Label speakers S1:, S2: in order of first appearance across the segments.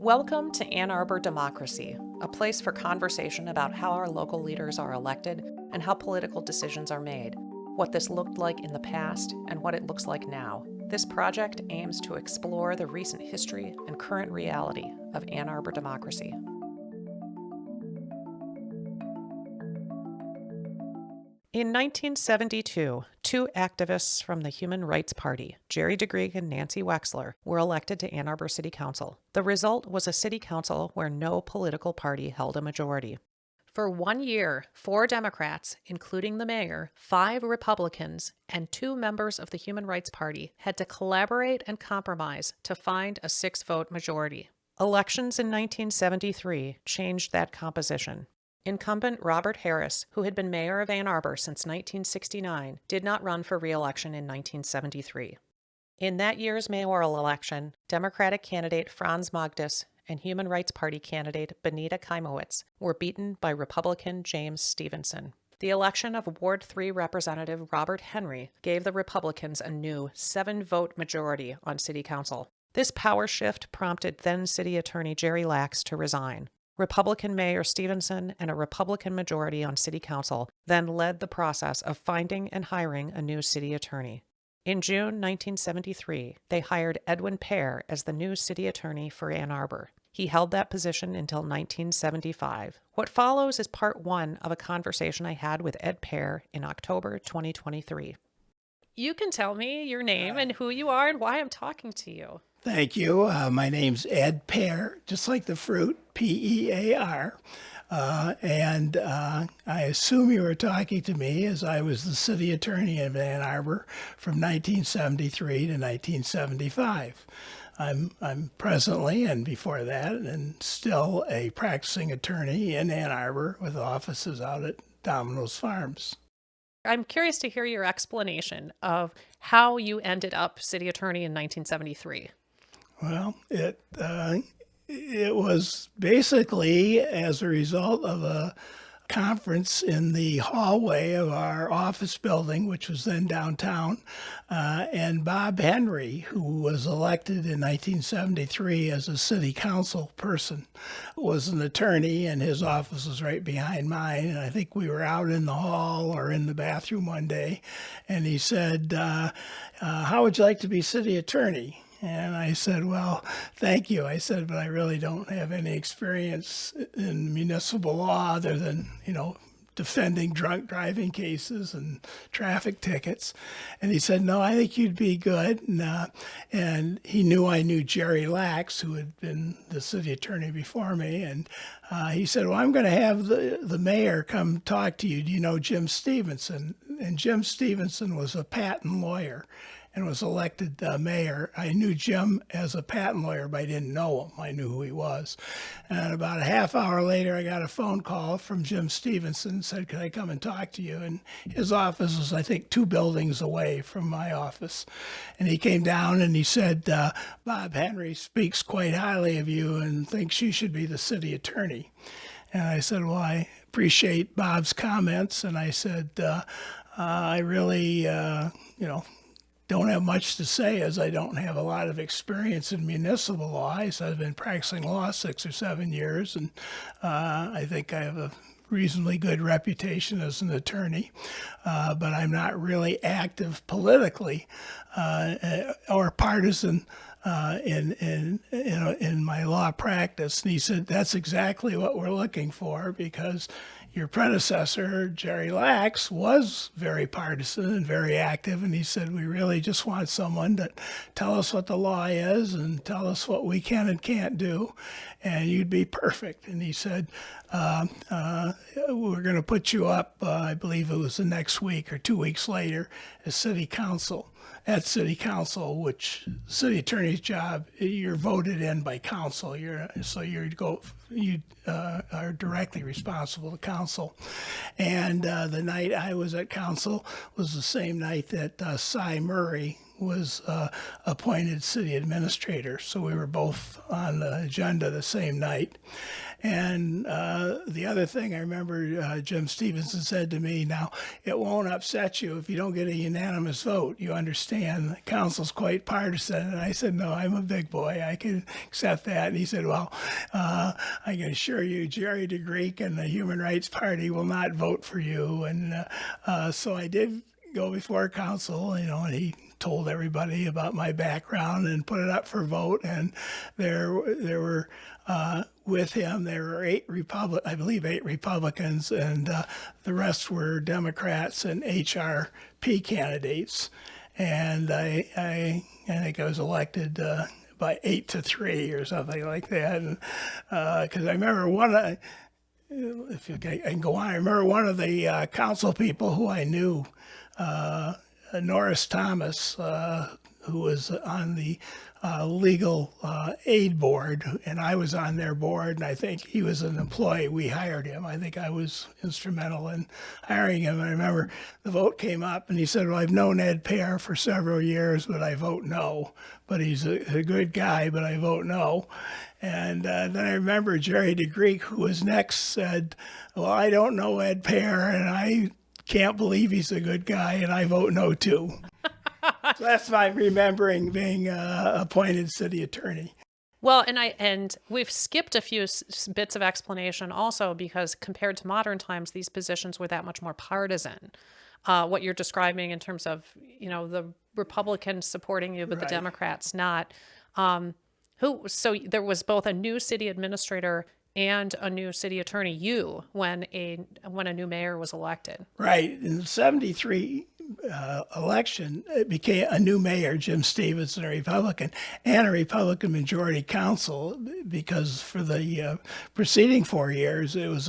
S1: Welcome to Ann Arbor Democracy, a place for conversation about how our local leaders are elected and how political decisions are made, what this looked like in the past and what it looks like now. This project aims to explore the recent history and current reality of Ann Arbor democracy. In 1972, two activists from the Human Rights Party, Jerry DeGrieck and Nancy Wechsler, were elected to Ann Arbor City Council. The result was a city council where no political party held a majority. For 1 year, 4 Democrats, including the mayor, 5 Republicans, and 2 members of the Human Rights Party had to collaborate and compromise to find a 6-vote majority. Elections in 1973 changed that composition. Incumbent Robert Harris, who had been mayor of Ann Arbor since 1969, did not run for re-election in 1973. In that year's mayoral election, Democratic candidate Franz Magdis and Human Rights Party candidate Benita Kaimowitz were beaten by Republican James Stephenson. The election of Ward 3 Representative Robert Henry gave the Republicans a new 7-vote majority on City Council. This power shift prompted then City Attorney Jerry Lax to resign. Republican Mayor Stephenson and a Republican majority on City Council then led the process of finding and hiring a new city attorney. In June 1973, they hired Edwin Pear as the new city attorney for Ann Arbor. He held that position until 1975. What follows is part 1 of a conversation I had with Ed Pear in October 2023. You can tell me your name and who you are and why I'm talking to you.
S2: Thank you. My name's Ed Pear, just like the fruit, P-E-A-R. And I assume you were talking to me as I was the city attorney of Ann Arbor from 1973 to 1975. I'm presently, and before that, and still a practicing attorney in Ann Arbor with offices out at Domino's Farms.
S1: I'm curious to hear your explanation of how you ended up city attorney in 1973.
S2: Well, it was basically as a result of a conference in the hallway of our office building, which was then downtown, and Bob Henry, who was elected in 1973 as a city council person, was an attorney, and his office was right behind mine. And I think we were out in the hall or in the bathroom one day, and he said, how would you like to be city attorney? And I said, well, thank you. I said, but I really don't have any experience in municipal law other than, defending drunk driving cases and traffic tickets. And he said, no, I think you'd be good. And he knew I knew Jerry Lax, who had been the city attorney before me. And he said, well, I'm going to have the mayor come talk to you. Do you know Jim Stephenson? And Jim Stephenson was a patent lawyer and was elected mayor. I knew Jim as a patent lawyer, but I didn't know him. I knew who he was. And about a half hour later, I got a phone call from Jim Stephenson, said, could I come and talk to you? And his office was, I think, 2 buildings away from my office. And he came down and he said, Bob Henry speaks quite highly of you and thinks you should be the city attorney. And I said, well, I appreciate Bob's comments. And I said, I really, don't have much to say as I don't have a lot of experience in municipal law. I said I've been practicing law 6 or 7 years, and I think I have a reasonably good reputation as an attorney, but I'm not really active politically or partisan in my law practice. And he said, that's exactly what we're looking for, because your predecessor, Jerry Lax, was very partisan and very active, and he said, we really just want someone to tell us what the law is and tell us what we can and can't do, and you'd be perfect. And he said, we're going to put you up, I believe it was the next week or 2 weeks later, as city council. At city council, which city attorney's job, you're voted in by council. You are directly responsible to council. And the night I was at council was the same night that Cy Murray was appointed city administrator. So we were both on the agenda the same night. And the other thing I remember Jim Stephenson said to me, now, it won't upset you if you don't get a unanimous vote. You understand the council's quite partisan. And I said, no, I'm a big boy. I can accept that. And he said, well, I can assure you, Jerry DeGrieck and the Human Rights Party will not vote for you. And so I did go before council, and he told everybody about my background and put it up for vote. And there were with him, there were eight Republicans, and the rest were Democrats and HRP candidates. And I think I was elected by 8-3 or something like that. And because I remember if I can go on, I remember one of the council people who I knew, Norris Thomas, who was on the legal aid board, and I was on their board, and I think he was an employee. We hired him. I think I was instrumental in hiring him. And I remember the vote came up, and he said, well, I've known Ed Pear for several years, but I vote no. But he's a good guy, but I vote no. And then I remember Jerry DeGrieck, who was next, said, well, I don't know Ed Pear, and I can't believe he's a good guy, and I vote no too. So that's my remembering being appointed city attorney.
S1: Well, and we've skipped a few bits of explanation also because compared to modern times, these positions were that much more partisan. What you're describing in terms of, the Republicans supporting you, but
S2: Right.
S1: the Democrats not. So there was both a new city administrator and a new city attorney, when a new mayor was elected.
S2: Right. In the 73 election, it became a new mayor, Jim Stephenson, a Republican, and a Republican majority council, because for the preceding 4 years, it was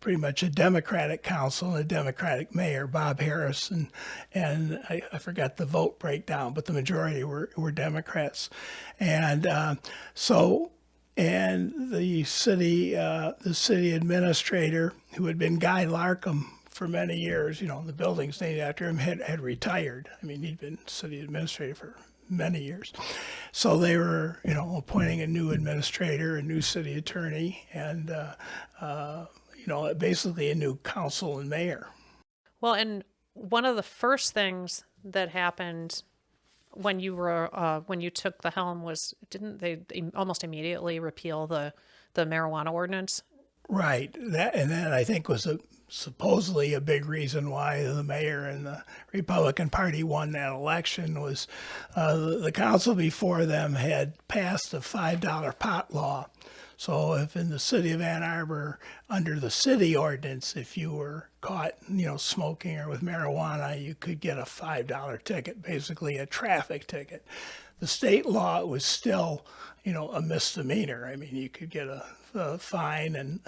S2: pretty much a Democratic council and a Democratic mayor, Bob Harris, and I forgot the vote breakdown, but the majority were Democrats. And and the city administrator, who had been Guy Larkham for many years, the building's named after him, had retired. I mean, he'd been city administrator for many years. So they were, appointing a new administrator, a new city attorney, and, basically a new council and mayor.
S1: Well, and one of the first things that happened when you took the helm was, didn't they almost immediately repeal the marijuana ordinance?
S2: Right. That I think was supposedly a big reason why the mayor and the Republican Party won that election was the council before them had passed a $5 pot law. So if in the city of Ann Arbor, under the city ordinance, if you were caught, smoking or with marijuana, you could get a $5 ticket, basically a traffic ticket. The state law was still, a misdemeanor. I mean, you could get a fine and,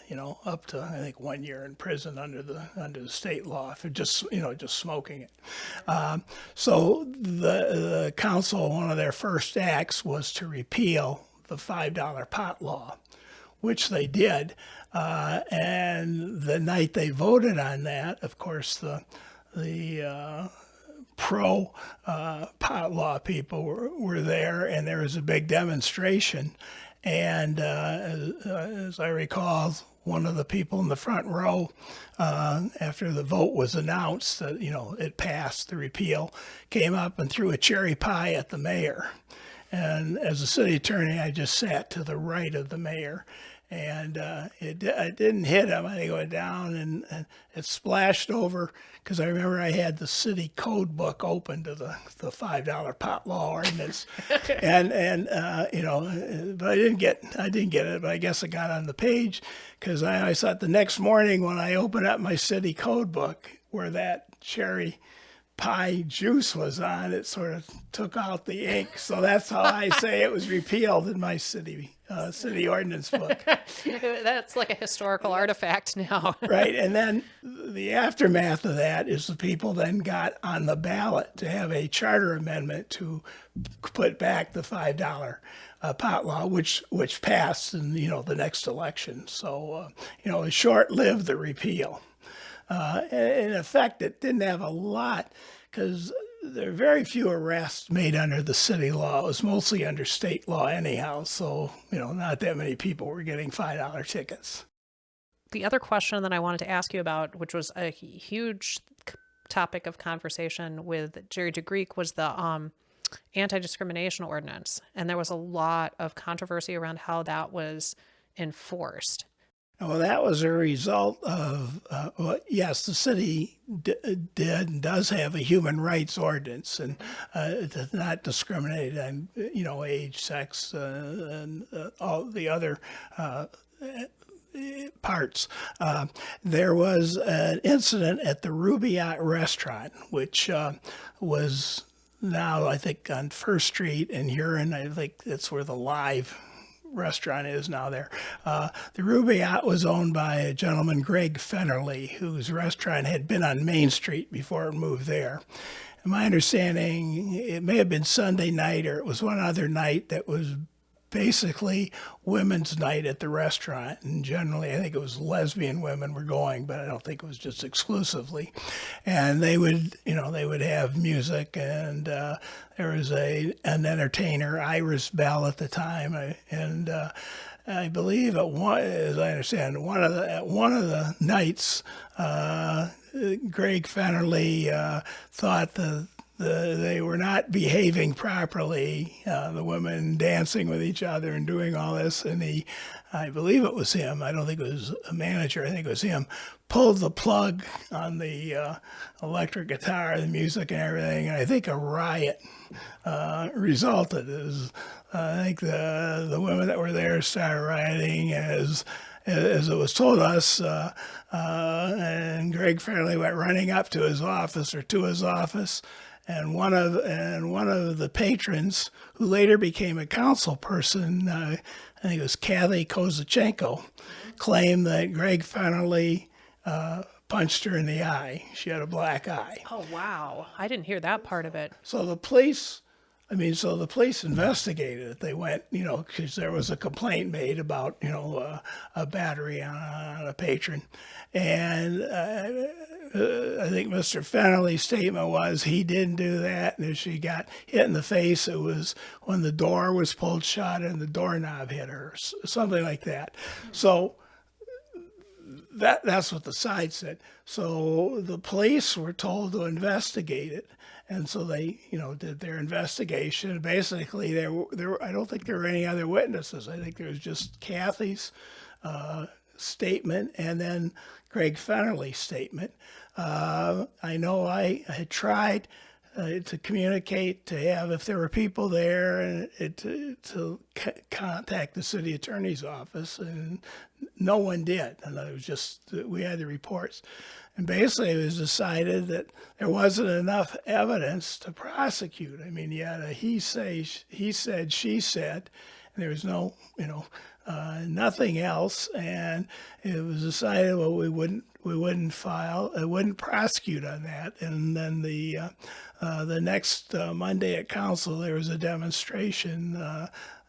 S2: up to, I think, 1 year in prison under the state law for just smoking it. So the council, one of their first acts was to repeal the $5 pot law, which they did. And the night they voted on that, of course, the pro pot law people were there, and there was a big demonstration. And as I recall, one of the people in the front row, after the vote was announced that, it passed, the repeal, came up and threw a cherry pie at the mayor. And as a city attorney, I just sat to the right of the mayor. And it didn't hit him. I think it went down and it splashed over, because I remember I had the city code book open to the $5 pot law ordinance, and but I didn't get it. But I guess it got on the page, because I thought the next morning when I opened up my city code book where that cherry pie juice was on, it sort of took out the ink. So that's how I say it was repealed in my city ordinance book.
S1: That's like a historical artifact now.
S2: Right. And then the aftermath of that is the people then got on the ballot to have a charter amendment to put back the $5 pot law, which passed in, the next election. So, it was short-lived, the repeal. In effect, it didn't have a lot, because there are very few arrests made under the city law. It was mostly under state law anyhow, so, not that many people were getting $5 tickets.
S1: The other question that I wanted to ask you about, which was a huge topic of conversation with Jerry DeGrieck, was the anti-discrimination ordinance. And there was a lot of controversy around how that was enforced.
S2: Well, that was a result of, yes, the city did and does have a human rights ordinance, and it does not discriminate on, age, sex, and all the other parts. There was an incident at the Rubaiyat restaurant, which was now, I think, on First Street in Huron. I think that's where the Live restaurant is now there. The Rubaiyat was owned by a gentleman, Greg Fennerly, whose restaurant had been on Main Street before it moved there. And my understanding, it may have been Sunday night or it was one other night that was basically women's night at the restaurant. And generally, I think it was lesbian women were going, but I don't think it was just exclusively. And they would, have music, and there was an entertainer, Iris Bell at the time, and I believe as I understand, at one of the nights, Greg Fennerly thought they were not behaving properly, the women dancing with each other and doing all this. And I believe it was him, I don't think it was a manager, I think it was him, pulled the plug on the electric guitar, the music and everything. And I think a riot resulted. I think the women that were there started rioting as it was told us, and Greg Fairley went running up to his office or to his office. And one of the patrons, who later became a council person, I think it was Kathy Kozachenko, claimed that Greg Fennerly punched her in the eye. She had a black eye.
S1: Oh, wow. I didn't hear that part of it.
S2: So the police investigated it. They went, because there was a complaint made about, a battery on a patron. And I think Mr. Fennerly's statement was he didn't do that. And if she got hit in the face, it was when the door was pulled shut and the doorknob hit her, something like that. So that's what the side said. So the police were told to investigate it. And so they, did their investigation. Basically, there I don't think there were any other witnesses. I think there was just Kathy's statement and then Greg Fennerly's statement. I know I had tried to communicate, to have, if there were people there, and to contact the city attorney's office, and no one did. And it was just, we had the reports. And basically, it was decided that there wasn't enough evidence to prosecute. I mean, you had a he said, she said, and there was no, nothing else. And it was decided, well, we wouldn't prosecute on that. And then the next Monday at council, there was a demonstration.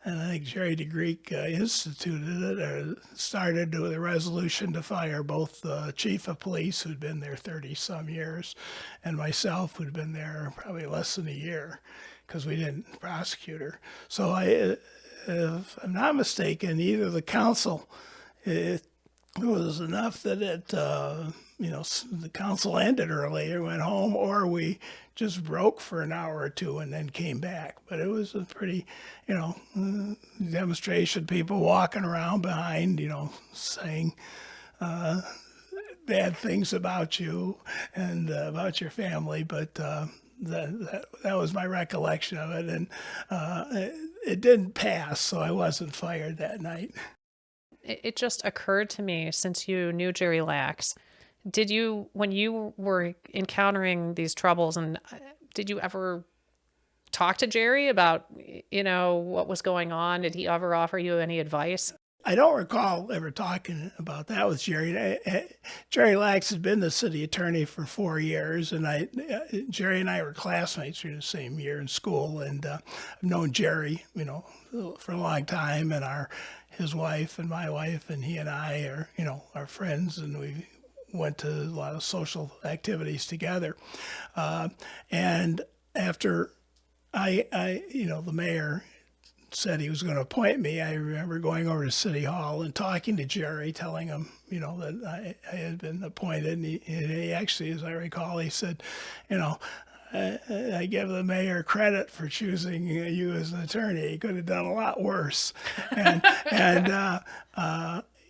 S2: And I think Jerry DeGrieck instituted it, or started with a resolution to fire both the chief of police, who'd been there 30-some years, and myself, who'd been there probably less than a year, because we didn't prosecute her. So if I'm not mistaken, either the council, it was enough that the council ended early or went home, or we just broke for an hour or two and then came back. But it was a pretty, demonstration, people walking around behind, saying bad things about you and about your family. But that was my recollection of it. And it didn't pass, so I wasn't fired that night.
S1: It just occurred to me, since you knew Jerry Lax, when you were encountering these troubles, and did you ever talk to Jerry about, what was going on? Did he ever offer you any advice?
S2: I don't recall ever talking about that with Jerry. Jerry Lax had been the city attorney for 4 years, and Jerry and I were classmates during the same year in school, and I've known Jerry, for a long time, and his wife and my wife and he and I are friends, and we went to a lot of social activities together. And after the mayor said he was going to appoint me, I remember going over to City Hall and talking to Jerry, telling him, that I had been appointed. And he actually, as I recall, he said, I give the mayor credit for choosing you as an attorney. He could have done a lot worse. And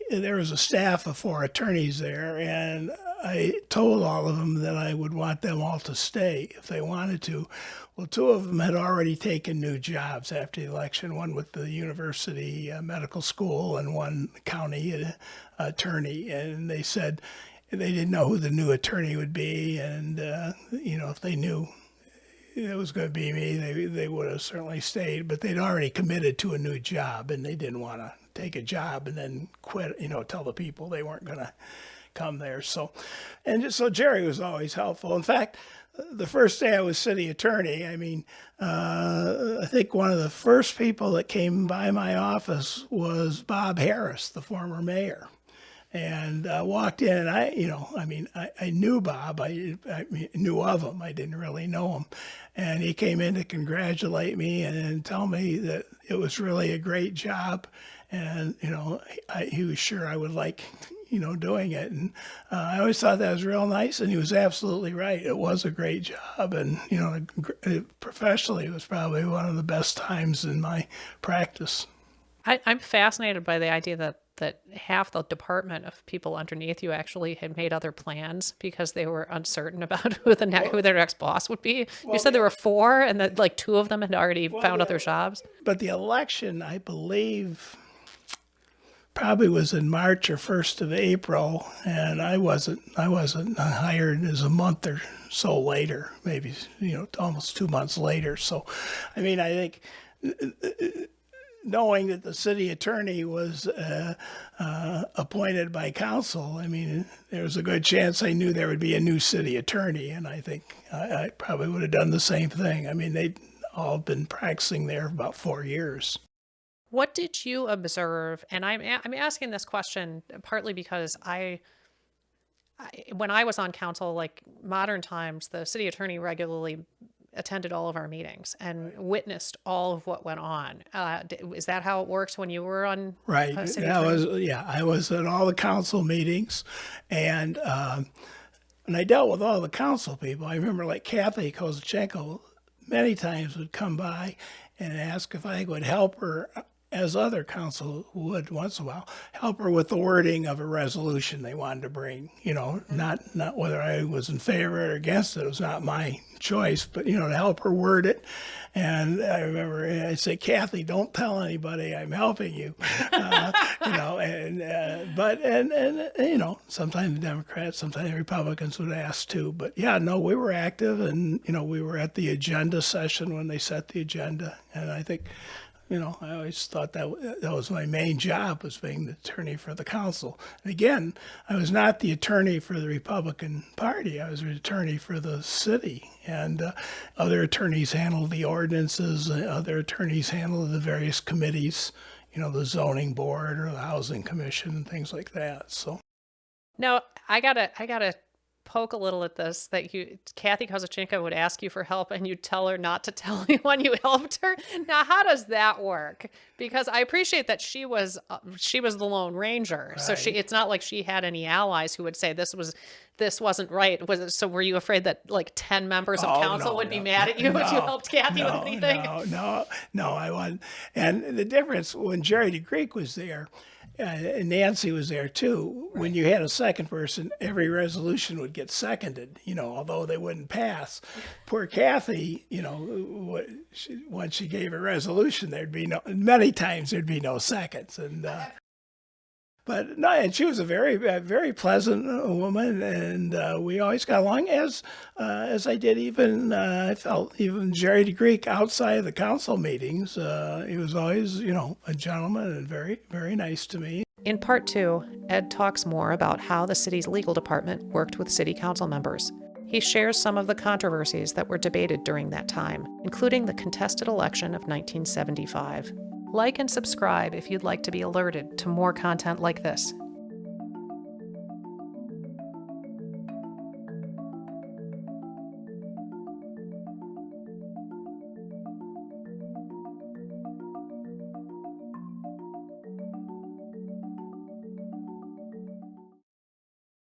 S2: there was a staff of 4 attorneys there, and I told all of them that I would want them all to stay if they wanted to. Well, 2 of them had already taken new jobs after the election, one with the University Medical School and one county attorney. And they said they didn't know who the new attorney would be. And, if they knew it was going to be me, they would have certainly stayed. But they'd already committed to a new job, and they didn't want to take a job and then quit, tell the people they weren't going to come there. So Jerry was always helpful. In fact, the first day I was city attorney, I think one of the first people that came by my office was Bob Harris, the former mayor. And I walked in, and I knew Bob. I knew of him. I didn't really know him. And he came in to congratulate me and tell me that it was really a great job. And, he was sure I would like, doing it. And I always thought that was real nice. And he was absolutely right. It was a great job. And, professionally, it was probably one of the best times in my practice.
S1: I'm fascinated by the idea that half the department of people underneath you actually had made other plans because they were uncertain about who their next boss would be. You said there were 4, and that 2 of them had already found other jobs.
S2: But the election, I believe, probably was in March or 1st of April, and I wasn't hired as a month or so later, maybe almost 2 months later. So, I think knowing that the city attorney was appointed by council, there was a good chance I knew there would be a new city attorney, and I think I probably would have done the same thing. They'd all been practicing there for about 4 years.
S1: What did you observe? And I'm asking this question partly because when I was on council, like modern times, the city attorney regularly attended all of our meetings and witnessed all of what went on. Is that how it works when you were on?
S2: Right. I was at all the council meetings, and I dealt with all the council people. I remember Kathy Kozachenko many times would come by and ask if I would help her, as other council would once in a while, help her with the wording of a resolution they wanted to bring. Not whether I was in favor or against it. It was not my choice, but to help her word it. And I remember I'd say, Kathy, don't tell anybody I'm helping you. Sometimes the Democrats, sometimes the Republicans would ask too. But we were active, and we were at the agenda session when they set the agenda, and I think. I always thought that was my main job, was being the attorney for the council. And again, I was not the attorney for the Republican Party. I was the attorney for the city. And other attorneys handled the ordinances. Other attorneys handled the various committees, the zoning board or the housing commission and things like that. So,
S1: now I gotta poke a little at this, that Kathy Kozachenko would ask you for help and you'd tell her not to tell anyone you helped her. Now, how does that work? Because I appreciate that she was the Lone Ranger. Right. So it's not like she had any allies who would say this wasn't right. So were you afraid that 10 members of council would be mad at you if you helped Kathy with anything?
S2: No, I wasn't. And the difference when Jerry DeGrieck was there, and Nancy was there too. Right. When you had a second person, every resolution would get seconded, although they wouldn't pass. Poor Kathy, once she gave a resolution, many times there'd be no seconds. And and she was a very, very pleasant woman, and we always got along, as I did I felt even Jerry DeGrieck outside of the council meetings. He was always, a gentleman and very, very nice to me.
S1: In part 2, Ed talks more about how the city's legal department worked with city council members. He shares some of the controversies that were debated during that time, including the contested election of 1975. Like and subscribe if you'd like to be alerted to more content like this.